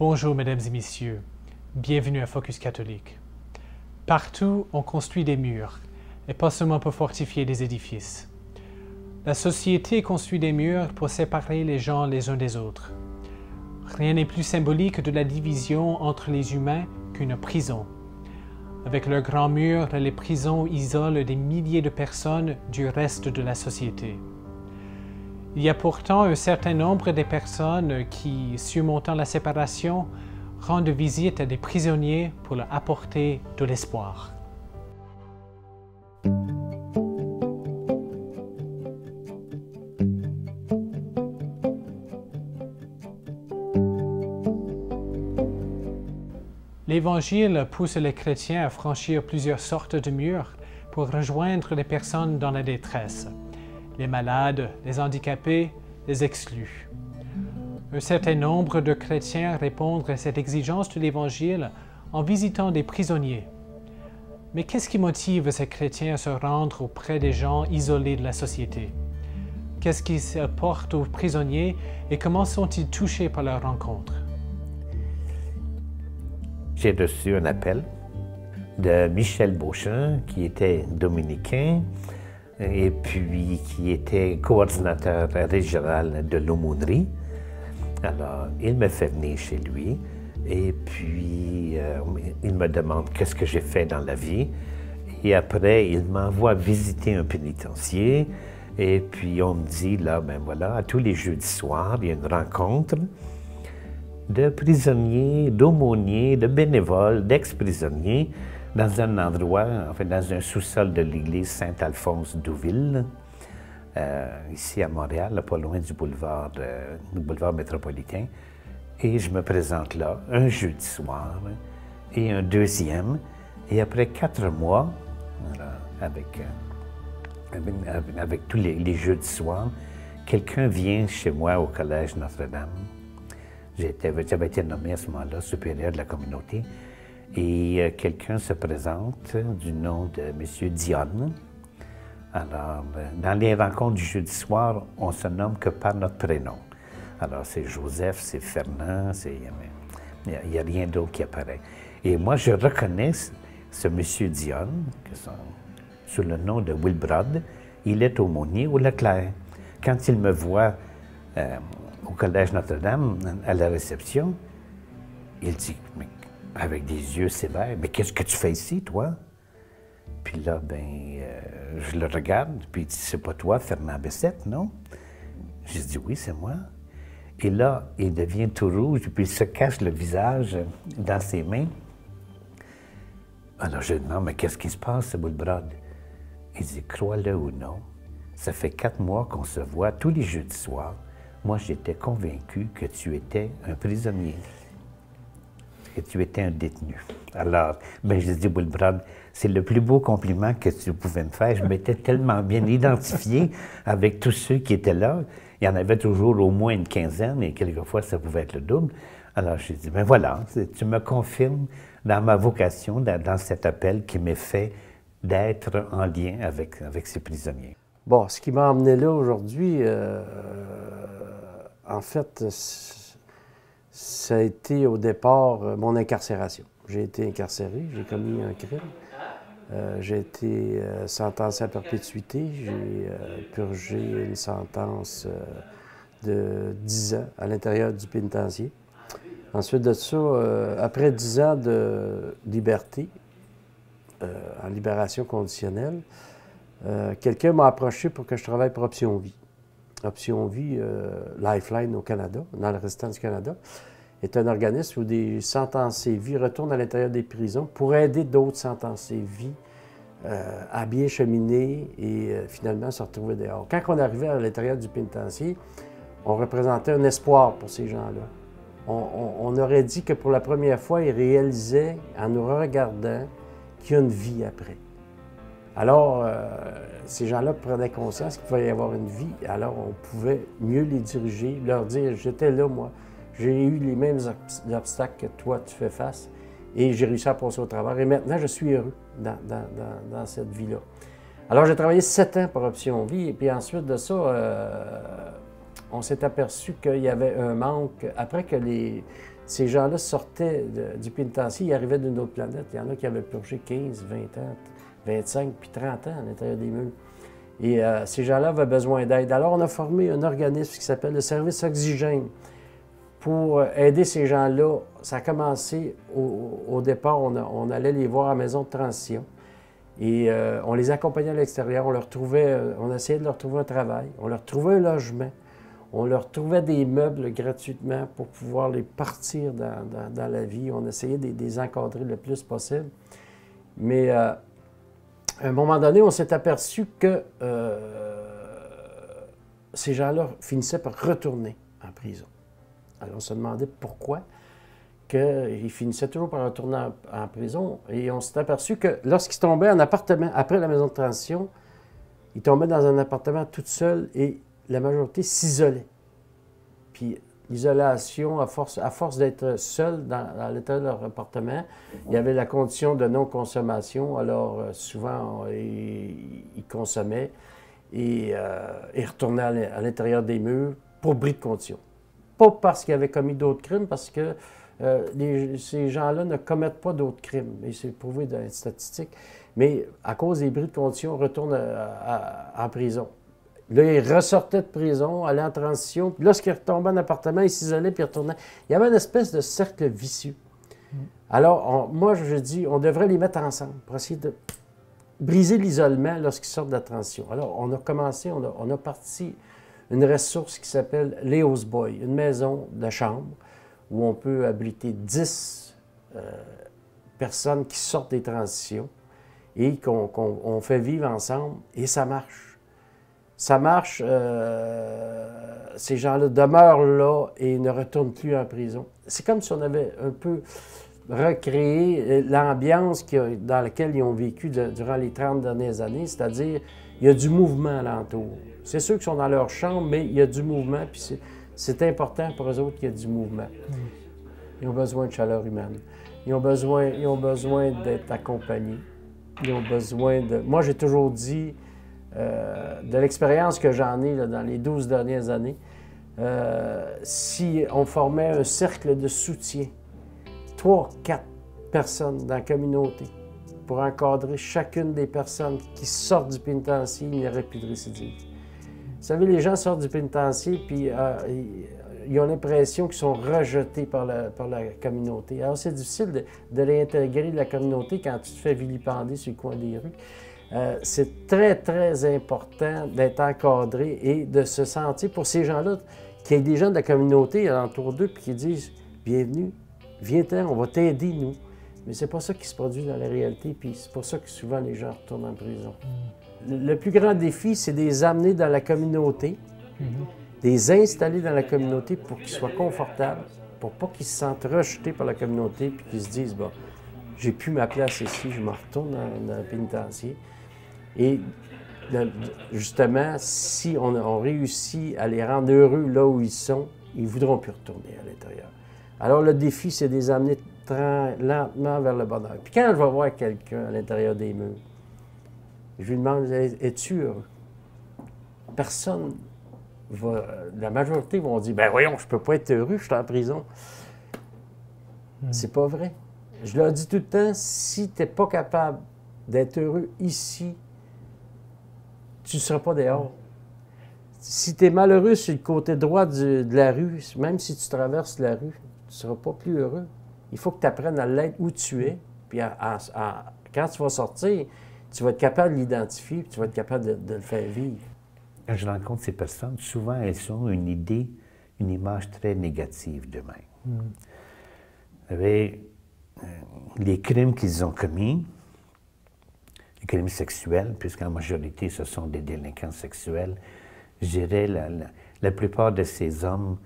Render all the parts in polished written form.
Bonjour mesdames et messieurs, bienvenue à Focus Catholique. Partout, on construit des murs, et pas seulement pour fortifier des édifices. La société construit des murs pour séparer les gens les uns des autres. Rien n'est plus symbolique de la division entre les humains qu'une prison. Avec leurs grands murs, les prisons isolent des milliers de personnes du reste de la société. Il y a pourtant un certain nombre de personnes qui, surmontant la séparation, rendent visite à des prisonniers pour leur apporter de l'espoir. L'Évangile pousse les chrétiens à franchir plusieurs sortes de murs pour rejoindre les personnes dans la détresse, les malades, les handicapés, les exclus. Un certain nombre de chrétiens répondent à cette exigence de l'Évangile en visitant des prisonniers. Mais qu'est-ce qui motive ces chrétiens à se rendre auprès des gens isolés de la société? Qu'est-ce qui s'apporte aux prisonniers et comment sont-ils touchés par leur rencontre? J'ai reçu un appel de Michel Beauchamp, qui était dominicain et puis qui était coordinateur régional de l'aumônerie. Alors, il me fait venir chez lui et puis il me demande qu'est-ce que j'ai fait dans la vie. Et après, il m'envoie visiter un pénitencier et puis on me dit, là, ben voilà, à tous les jeudis soirs, il y a une rencontre de prisonniers, d'aumôniers, de bénévoles, d'ex-prisonniers, dans un endroit, en fait, dans un sous-sol de l'église Saint-Alphonse-Douville, ici à Montréal, pas loin du boulevard métropolitain. Et je me présente là, un jeudi soir, et un deuxième. Et après 4 mois, voilà, avec tous les jeudis soirs, quelqu'un vient chez moi au Collège Notre-Dame. J'avais été nommé à ce moment-là supérieur de la communauté. Et quelqu'un se présente du nom de M. Dionne. Alors, dans les rencontres du jeudi soir, on ne se nomme que par notre prénom. Alors, c'est Joseph, c'est Fernand, il n'y a rien d'autre qui apparaît. Et moi, je reconnais ce M. Dionne, sous le nom de Wilbrod. Il est aumônier au Leclerc. Quand il me voit au Collège Notre-Dame, à la réception, il dit, mais, avec des yeux sévères, « Mais qu'est-ce que tu fais ici, toi? » Puis là, je le regarde, puis il dit, « C'est pas toi, Fernand Bessette, non? » J'ai dit, « Oui, c'est moi. » Et là, il devient tout rouge, puis il se cache le visage dans ses mains. Alors je lui demande, « Mais qu'est-ce qui se passe, Wilbrod? » Il dit, « Crois-le ou non, ça fait 4 mois qu'on se voit tous les jeudis soirs. Moi, j'étais convaincu que tu étais un prisonnier, que tu étais un détenu. » Alors, je dis, Wilbrod, c'est le plus beau compliment que tu pouvais me faire. Je m'étais tellement bien identifié avec tous ceux qui étaient là. Il y en avait toujours au moins une quinzaine, et quelquefois, ça pouvait être le double. Alors, j'ai dit, ben voilà, tu me confirmes dans ma vocation, dans cet appel qui m'est fait d'être en lien avec ces prisonniers. Bon, ce qui m'a emmené là aujourd'hui, en fait, ça a été au départ mon incarcération. J'ai été incarcéré, j'ai commis un crime. J'ai été sentencé à perpétuité. J'ai purgé une sentence de 10 ans à l'intérieur du pénitencier. Ensuite de ça, après 10 ans de liberté, en libération conditionnelle, quelqu'un m'a approché pour que je travaille pour Option Vie. Option Vie, Lifeline au Canada, dans le restant du Canada, est un organisme où des sentencés vie retournent à l'intérieur des prisons pour aider d'autres sentencés vie à bien cheminer et finalement se retrouver dehors. Quand on arrivait à l'intérieur du pénitencier, on représentait un espoir pour ces gens-là. On aurait dit que pour la première fois, ils réalisaient, en nous regardant, qu'il y a une vie après. Alors, ces gens-là prenaient conscience qu'il pouvait y avoir une vie, alors on pouvait mieux les diriger, leur dire « J'étais là, moi, j'ai eu les mêmes obstacles que toi, tu fais face, et j'ai réussi à passer au travers, et maintenant, je suis heureux dans cette vie-là. » Alors, j'ai travaillé 7 ans pour Option Vie, et puis ensuite de ça, on s'est aperçu qu'il y avait un manque, après que Ces gens-là sortaient du pénitencier, ils arrivaient d'une autre planète. Il y en a qui avaient purgé 15, 20 ans, 25, puis 30 ans à l'intérieur des murs. Et ces gens-là avaient besoin d'aide. Alors, on a formé un organisme qui s'appelle le Service Oxygène pour aider ces gens-là. Ça a commencé au départ, on allait les voir à la maison de transition. Et on les accompagnait à l'extérieur, on essayait de leur trouver un travail, on leur trouvait un logement, on leur trouvait des meubles gratuitement pour pouvoir les partir dans la vie. On essayait de les encadrer le plus possible. Mais à un moment donné, on s'est aperçu que ces gens-là finissaient par retourner en prison. Alors on se demandait pourquoi qu'ils finissaient toujours par retourner en prison. Et on s'est aperçu que lorsqu'ils tombaient en appartement, après la maison de transition, ils tombaient dans un appartement tout seuls et la majorité s'isolait. Puis l'isolation, à force d'être seuls dans l'intérieur de leur appartement, il y avait la condition de non-consommation. Alors souvent, ils consommaient et ils retournaient à l'intérieur des murs pour bris de condition. Pas parce qu'ils avaient commis d'autres crimes, parce que ces gens-là ne commettent pas d'autres crimes, et c'est prouvé dans les statistiques, mais à cause des bris de condition, ils retournent en prison. Là, ils ressortaient de prison, allaient en transition, puis lorsqu'ils retombaient en appartement, ils s'isolaient, puis ils retournaient. Il y avait une espèce de cercle vicieux. Alors, moi, je dis, on devrait les mettre ensemble pour essayer de briser l'isolement lorsqu'ils sortent de la transition. Alors, on a commencé, on a parti une ressource qui s'appelle Léo's Boy, une maison de chambre, où on peut abriter 10 personnes qui sortent des transitions et qu'on fait vivre ensemble, et ça marche. Ça marche, ces gens-là demeurent là et ne retournent plus en prison. C'est comme si on avait un peu recréé l'ambiance dans laquelle ils ont vécu durant les 30 dernières années, c'est-à-dire il y a du mouvement alentour. C'est sûr qu'ils sont dans leur chambre, mais il y a du mouvement, puis c'est important pour eux autres qu'il y ait du mouvement. Ils ont besoin de chaleur humaine. Ils ont besoin d'être accompagnés. Ils ont besoin de... Moi, j'ai toujours dit, de l'expérience que j'en ai là, dans les 12 dernières années, si on formait un cercle de soutien, 3, 4 personnes dans la communauté, pour encadrer chacune des personnes qui sortent du pénitencier, il n'y aurait plus de récidive. Vous savez, les gens sortent du pénitencier, puis ils ont l'impression qu'ils sont rejetés par la communauté. Alors, c'est difficile de réintégrer la communauté quand tu te fais vilipender sur le coin des rues. C'est très, très important d'être encadré et de se sentir, pour ces gens-là, qu'il y ait des gens de la communauté alentour d'eux, puis qui disent « Bienvenue, viens-t'en, on va t'aider, nous ». Mais c'est pas ça qui se produit dans la réalité, puis c'est pour ça que souvent les gens retournent en prison. Le plus grand défi, c'est de les amener dans la communauté, de les installer dans la communauté pour qu'ils soient confortables, pour pas qu'ils se sentent rejetés par la communauté, puis qu'ils se disent « Bon, j'ai plus ma place ici, je me retourne dans le pénitencier ». Et justement, si on réussit à les rendre heureux là où ils sont, ils ne voudront plus retourner à l'intérieur. Alors le défi, c'est de les amener lentement vers le bonheur. Puis quand je vais voir quelqu'un à l'intérieur des murs, je lui demande « Es-tu heureux? » Personne va... La majorité vont dire « Ben voyons, je ne peux pas être heureux, je suis en prison. » C'est pas vrai. Je leur dis tout le temps, si tu n'es pas capable d'être heureux ici, tu ne seras pas dehors. Si tu es malheureux sur le côté droit de la rue, même si tu traverses la rue, tu ne seras pas plus heureux. Il faut que tu apprennes à l'être où tu es, puis quand tu vas sortir, tu vas être capable de l'identifier, puis tu vas être capable de le faire vivre. Quand je rencontre ces personnes, souvent elles ont une idée, une image très négative d'eux-mêmes. Vous savez, les crimes qu'ils ont commis, les crimes sexuels, puisqu'en majorité ce sont des délinquants sexuels, je dirais la plupart de ces hommes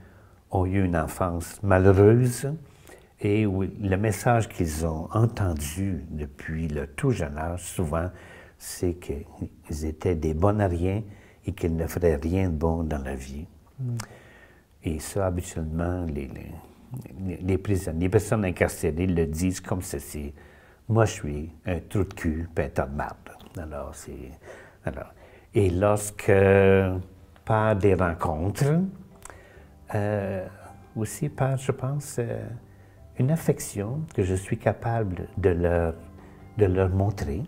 ont eu une enfance malheureuse et où le message qu'ils ont entendu depuis le tout jeune âge, souvent, c'est qu'ils étaient des bons à rien et qu'ils ne feraient rien de bon dans la vie. Et ça, habituellement, les prisonniers, les personnes incarcérées le disent comme ceci. Moi, je suis un trou de cul, puis un tas de marde. Et lorsque, par des rencontres, aussi par, je pense, une affection que je suis capable de leur montrer.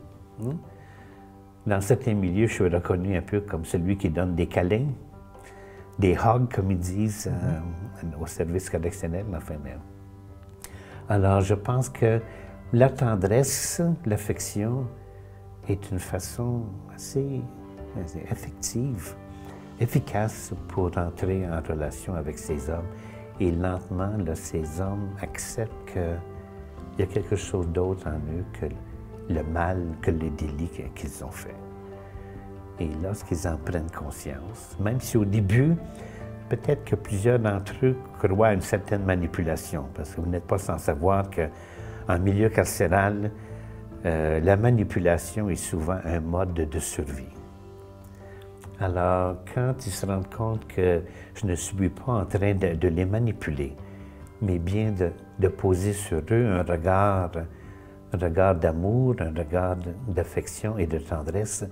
Dans certains milieux, je suis reconnu un peu comme celui qui donne des câlins, des hugs, comme ils disent au service correctionnel. Enfin, alors, je pense que la tendresse, l'affection, est une façon assez effective, efficace pour entrer en relation avec ces hommes. Et lentement, là, ces hommes acceptent qu'il y a quelque chose d'autre en eux que le mal, que les délits qu'ils ont faits. Et lorsqu'ils en prennent conscience, même si au début, peut-être que plusieurs d'entre eux croient à une certaine manipulation, parce que vous n'êtes pas sans savoir qu'en milieu carcéral, la manipulation est souvent un mode de survie. Alors, quand ils se rendent compte que je ne suis pas en train de les manipuler, mais bien de poser sur eux un regard d'amour, un regard d'affection et de tendresse,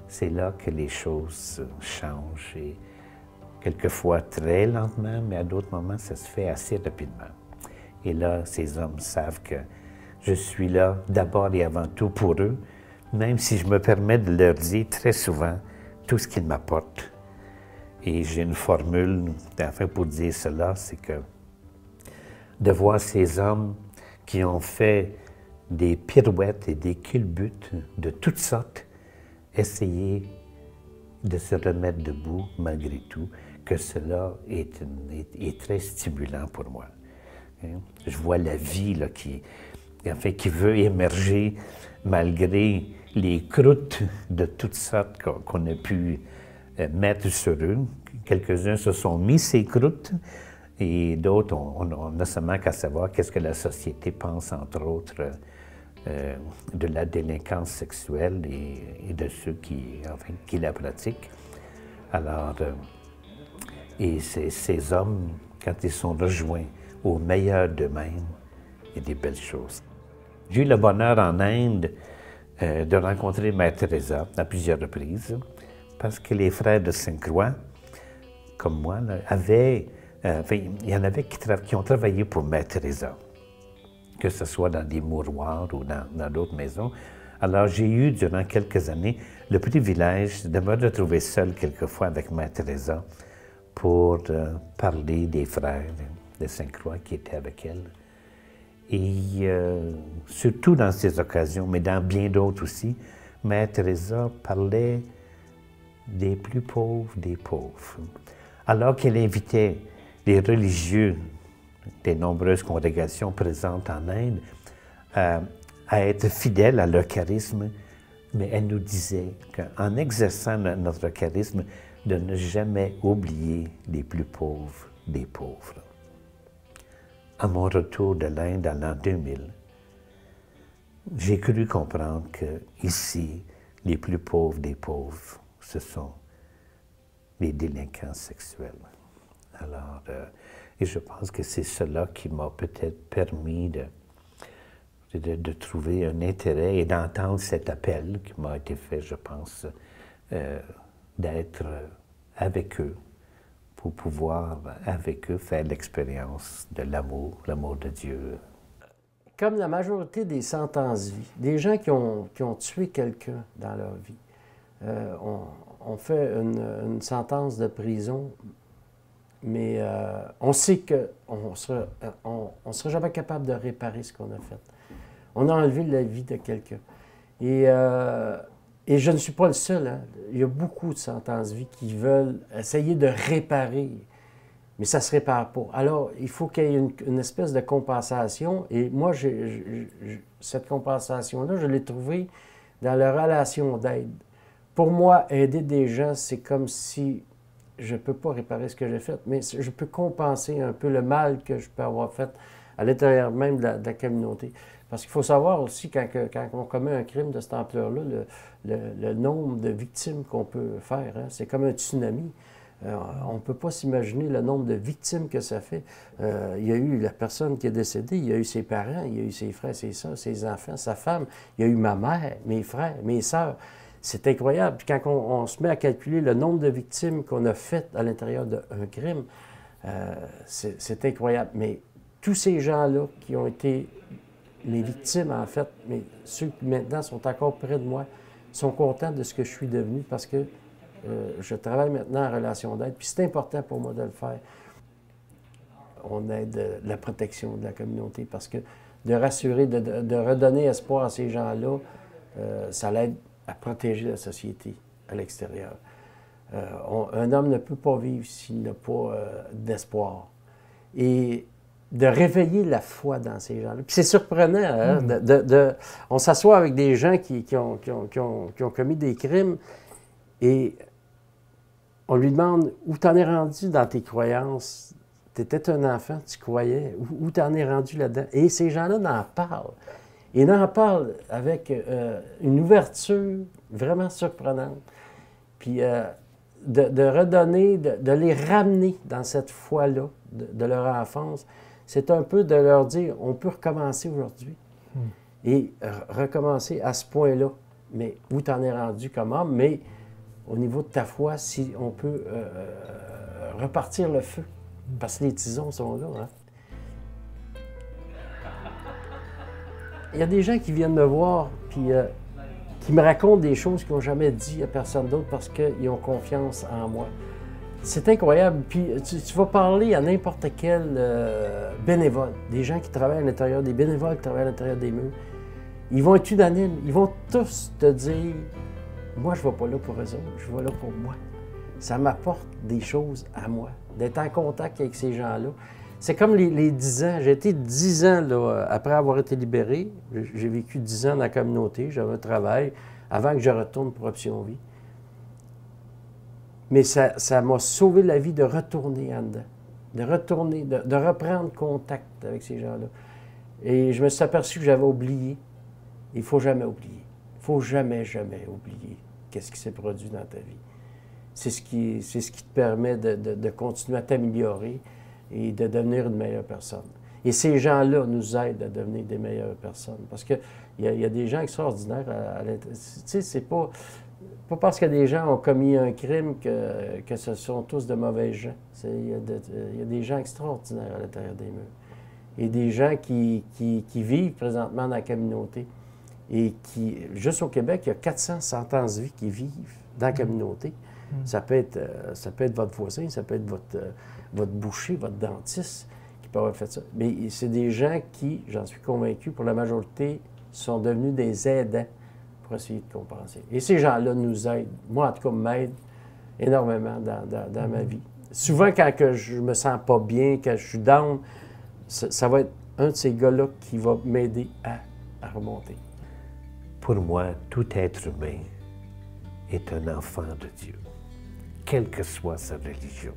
c'est là que les choses changent. Et quelquefois très lentement, mais à d'autres moments, ça se fait assez rapidement. Et là, ces hommes savent que je suis là d'abord et avant tout pour eux, même si je me permets de leur dire très souvent tout ce qu'ils m'apportent. Et j'ai une formule, enfin pour dire cela, c'est que de voir ces hommes qui ont fait des pirouettes et des culbutes de toutes sortes, essayer de se remettre debout malgré tout, que cela est très stimulant pour moi. Je vois la vie là, qui veut émerger malgré les croûtes de toutes sortes qu'on a pu mettre sur eux. Quelques-uns se sont mis ces croûtes et d'autres, on n'a seulement qu'à savoir qu'est-ce que la société pense, entre autres, de la délinquance sexuelle et de ceux qui la pratiquent. Alors, et ces hommes, quand ils sont rejoints au meilleur d'eux-mêmes, il y a des belles choses. J'ai eu le bonheur en Inde de rencontrer Mère Teresa à plusieurs reprises, parce que les frères de Sainte-Croix, comme moi, là, il y en avait qui ont travaillé pour Mère Teresa, que ce soit dans des mouroirs ou dans d'autres maisons. Alors, j'ai eu, durant quelques années, le privilège de me retrouver seul quelquefois avec Mère Teresa pour parler des frères de Sainte-Croix qui étaient avec elle. Et surtout dans ces occasions, mais dans bien d'autres aussi, Mère Teresa parlait des plus pauvres des pauvres. Alors qu'elle invitait les religieux des nombreuses congrégations présentes en Inde à être fidèles à leur charisme, mais elle nous disait qu'en exerçant notre charisme, de ne jamais oublier les plus pauvres des pauvres. À mon retour de l'Inde en l'an 2000, j'ai cru comprendre qu'ici, les plus pauvres des pauvres, ce sont les délinquants sexuels. Alors, et je pense que c'est cela qui m'a peut-être permis de trouver un intérêt et d'entendre cet appel qui m'a été fait, je pense, d'être avec eux, pour pouvoir, avec eux, faire l'expérience de l'amour de Dieu. Comme la majorité des sentences-vie, des gens qui ont tué quelqu'un dans leur vie, on fait une sentence de prison, mais on sait qu'on ne sera jamais capable de réparer ce qu'on a fait. On a enlevé la vie de quelqu'un. Et je ne suis pas le seul. Hein. Il y a beaucoup de sentences-vie qui veulent essayer de réparer, mais ça ne se répare pas. Alors, il faut qu'il y ait une espèce de compensation. Et moi, cette compensation-là, je l'ai trouvée dans la relation d'aide. Pour moi, aider des gens, c'est comme si je ne peux pas réparer ce que j'ai fait, mais je peux compenser un peu le mal que je peux avoir fait à l'intérieur même de la communauté. Parce qu'il faut savoir aussi, quand on commet un crime de cette ampleur-là, le nombre de victimes qu'on peut faire, hein, c'est comme un tsunami. On ne peut pas s'imaginer le nombre de victimes que ça fait. Il y a eu la personne qui est décédée, il y a eu ses parents, il y a eu ses frères, ses soeurs, ses enfants, sa femme, il y a eu ma mère, mes frères, mes sœurs. C'est incroyable. Puis quand on se met à calculer le nombre de victimes qu'on a faites à l'intérieur d'un crime, c'est incroyable. Mais tous ces gens-là qui ont été mes victimes, en fait, mais ceux qui maintenant sont encore près de moi, sont contents de ce que je suis devenu parce que je travaille maintenant en relation d'aide. Puis c'est important pour moi de le faire. On aide la protection de la communauté parce que de rassurer, de redonner espoir à ces gens-là, ça l'aide à protéger la société à l'extérieur. Un homme ne peut pas vivre s'il n'a pas d'espoir. Et de réveiller la foi dans ces gens-là. Puis c'est surprenant, hein, on s'assoit avec des gens qui ont commis des crimes et on lui demande où t'en es rendu dans tes croyances. T'étais un enfant, tu croyais, où t'en es rendu là-dedans? Et ces gens-là n'en parlent. Et n'en parlent avec une ouverture vraiment surprenante. Puis de redonner, de les ramener dans cette foi-là de leur enfance, c'est un peu de leur dire, on peut recommencer aujourd'hui. Et recommencer à ce point-là. Mais où t'en es rendu comme homme, mais au niveau de ta foi, si on peut repartir le feu. Parce que les tisons sont là. Hein? Il y a des gens qui viennent me voir, puis qui me racontent des choses qu'ils n'ont jamais dit à personne d'autre parce qu'ils ont confiance en moi. C'est incroyable. Puis tu vas parler à n'importe quel bénévole, des gens qui travaillent à l'intérieur, des bénévoles qui travaillent à l'intérieur des murs. Ils vont être unanimes. Ils vont tous te dire, moi, je ne vais pas là pour eux autres, je vais là pour moi. Ça m'apporte des choses à moi, d'être en contact avec ces gens-là. C'est comme les 10 ans. J'ai été 10 ans, là, après avoir été libéré. J'ai vécu 10 ans dans la communauté, j'avais un travail, avant que je retourne pour Option Vie. Mais ça m'a sauvé la vie de retourner en dedans, de retourner, de reprendre contact avec ces gens-là. Et je me suis aperçu que j'avais oublié. Il ne faut jamais oublier. Il ne faut jamais, jamais oublier qu'est-ce qui s'est produit dans ta vie. C'est ce qui te permet de continuer à t'améliorer et de devenir une meilleure personne. Et ces gens-là nous aident à devenir des meilleures personnes. Parce qu'il y a des gens extraordinaires à l'intérieur. Tu sais, c'est pas parce que des gens ont commis un crime que ce sont tous de mauvais gens. Il y a des gens extraordinaires à l'intérieur des murs. Et des gens qui vivent présentement dans la communauté. Et qui, juste au Québec, il y a 400 sentences de vie qui vivent dans la communauté. Ça peut être votre voisin, ça peut être votre boucher, votre dentiste qui peut avoir fait ça. Mais c'est des gens qui, j'en suis convaincu, pour la majorité, sont devenus des aidants pour essayer de compenser. Et ces gens-là nous aident. Moi, en tout cas, m'aident énormément dans ma vie. Souvent, quand que je me sens pas bien, quand je suis down, ça va être un de ces gars-là qui va m'aider à remonter. Pour moi, tout être humain est un enfant de Dieu, quelle que soit sa religion.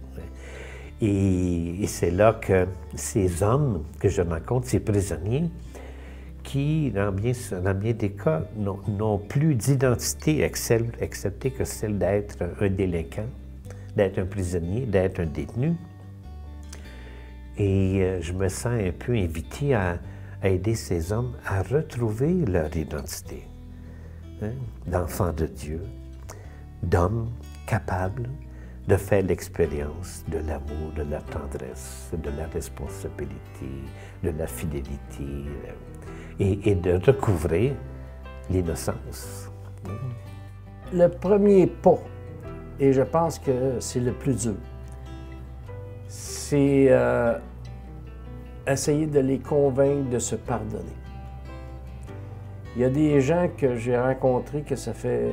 Et c'est là que ces hommes que je rencontre, ces prisonniers, qui, dans bien des cas, n'ont plus d'identité excepté que celle d'être un délinquant, d'être un prisonnier, d'être un détenu. Et je me sens un peu invité à aider ces hommes à retrouver leur identité, hein, d'enfants de Dieu, d'hommes capables de faire l'expérience de l'amour, de la tendresse, de la responsabilité, de la fidélité, et de recouvrir l'innocence. Le premier pas, et je pense que c'est le plus dur, c'est essayer de les convaincre de se pardonner. Il y a des gens que j'ai rencontrés que ça fait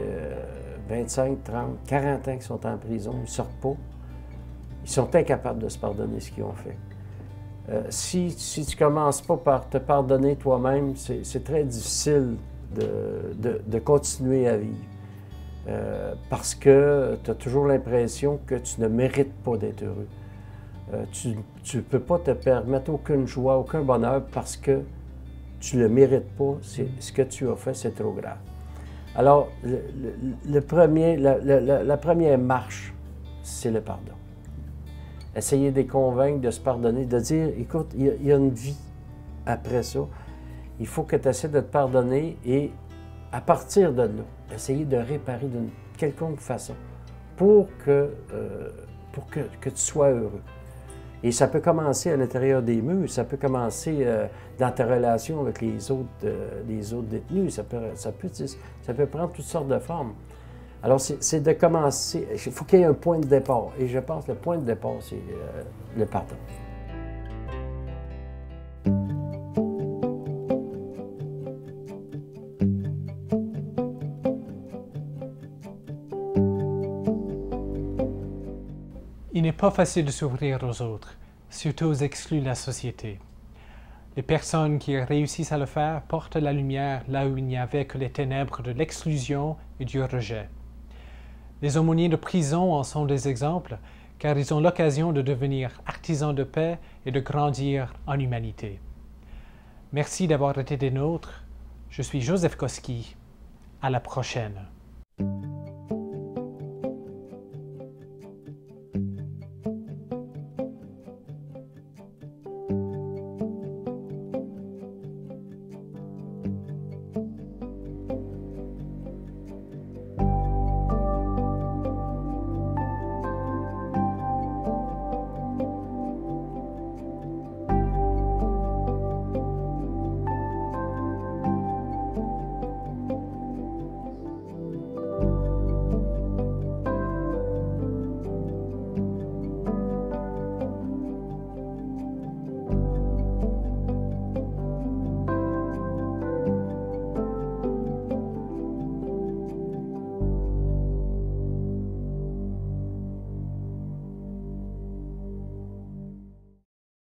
25, 30, 40 ans qu'ils sont en prison, ils ne sortent pas. Ils sont incapables de se pardonner ce qu'ils ont fait. Si tu ne commences pas par te pardonner toi-même, c'est très difficile de continuer à vivre. Parce que tu as toujours l'impression que tu ne mérites pas d'être heureux. Tu ne peux pas te permettre aucune joie, aucun bonheur parce que tu ne le mérites pas. Ce que tu as fait, c'est trop grave. Alors, la première marche, c'est le pardon. Essayer de les convaincre, de se pardonner, de dire, écoute, il y a une vie après ça. Il faut que tu essaies de te pardonner et à partir de là, essayer de réparer d'une quelconque façon pour que tu sois heureux. Et ça peut commencer à l'intérieur des murs, ça peut commencer dans ta relation avec les autres détenus, ça peut prendre toutes sortes de formes. Alors, c'est de commencer, il faut qu'il y ait un point de départ. Et je pense que le point de départ, c'est le pardon. Il n'est pas facile de s'ouvrir aux autres, surtout aux exclus de la société. Les personnes qui réussissent à le faire portent la lumière là où il n'y avait que les ténèbres de l'exclusion et du rejet. Les aumôniers de prison en sont des exemples, car ils ont l'occasion de devenir artisans de paix et de grandir en humanité. Merci d'avoir été des nôtres. Je suis Joseph Koski. À la prochaine.